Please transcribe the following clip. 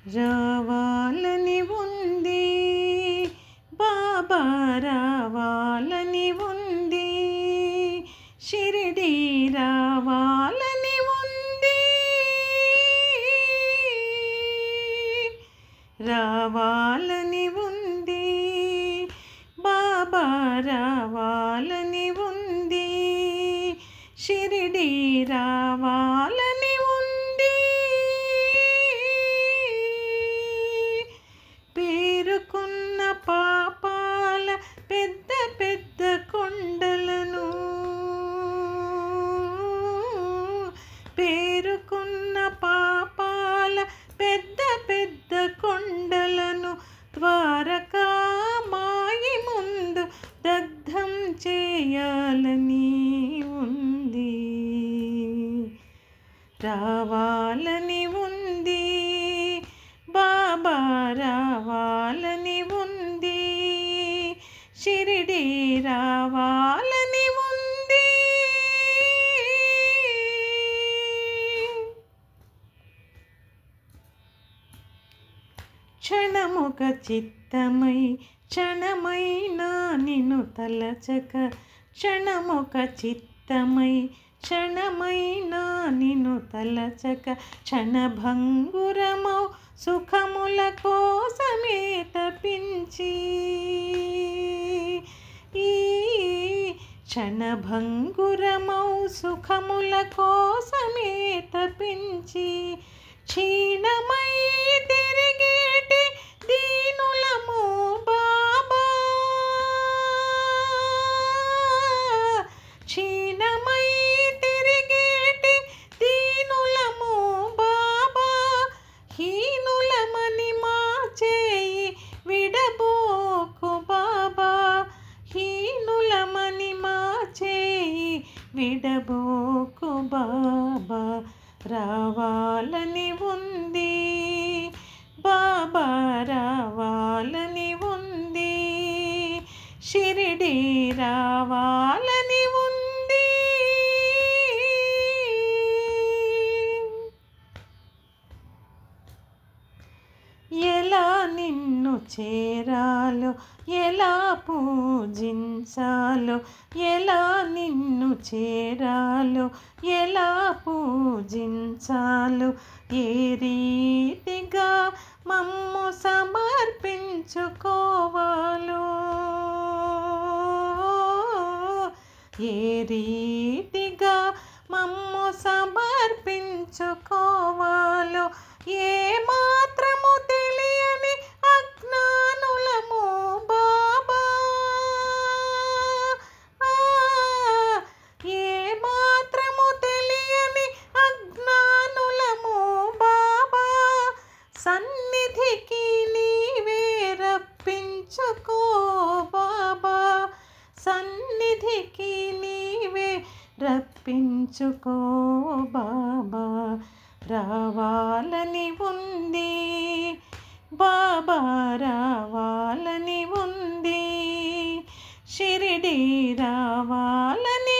రావాలని ఉంది బాబా, రావాలని ఉంది షిరిడి, రావాలని ఉంది, రావాలని ఉంది బాబా, రావాలని ఉంది షిరిడి, రావాలని ఉంది. పేరుకున్న పాపాల పెద్ద పెద్ద కొండలను, పేరుకున్న పాపాల పెద్ద పెద్ద కొండలను ద్వారకా మాయి ముందు దగ్ధం చేయాలని ఉంది, రావాలని ఉంది బాబా, రావాలని ఉంది షిరిడి, రావాలని ఉంది. క్షణముక చిత్తమై క్షణమైనా నిన్ను తలచక, క్షణముక చిత్తమై క్షణమైనా నిన్ను తలచక, క్షణభంగురమౌ సుఖముల కోసమే తపించి, ఈ క్షణభంగురమౌ సుఖముల కోసమే తపించి, క్షీణమై తిరిగేటి దీనులము బాబా, క్షీణమై తిరిగేటి దీనులము బాబా, హీనులమని మా చేయి విడబోకు బాబా, హీనులమని మా చేయి విడబోకు బాబా, రావాలని ఉంది బాబా, రావాలని ఉంది షిరిడి, రావాలని ఉంది. ఎలా నిన్ను చేరాలో, ఎలా పూజించాలో, ఎలా నిన్ను చేరాలో, ఎలా పూజించాలో, ఏ రీతిగా మమ్ము సమర్పించుకోవాలో, ఏ రీతిగా మమ్ము సమర్పించుకోవాలో, ఏ మాత్రము తెలియని అజ్ఞానులము బాబా, ఏ మాత్రము తెలియని అజ్ఞానులము బాబా, సన్నిధికి నీవే రప్పించుకో బాబా, సన్నిధికి నీవే రప్పించుకో బాబా, రావాలని ఉంది బాబా, రావాలని ఉంది షిరిడి, రావాలని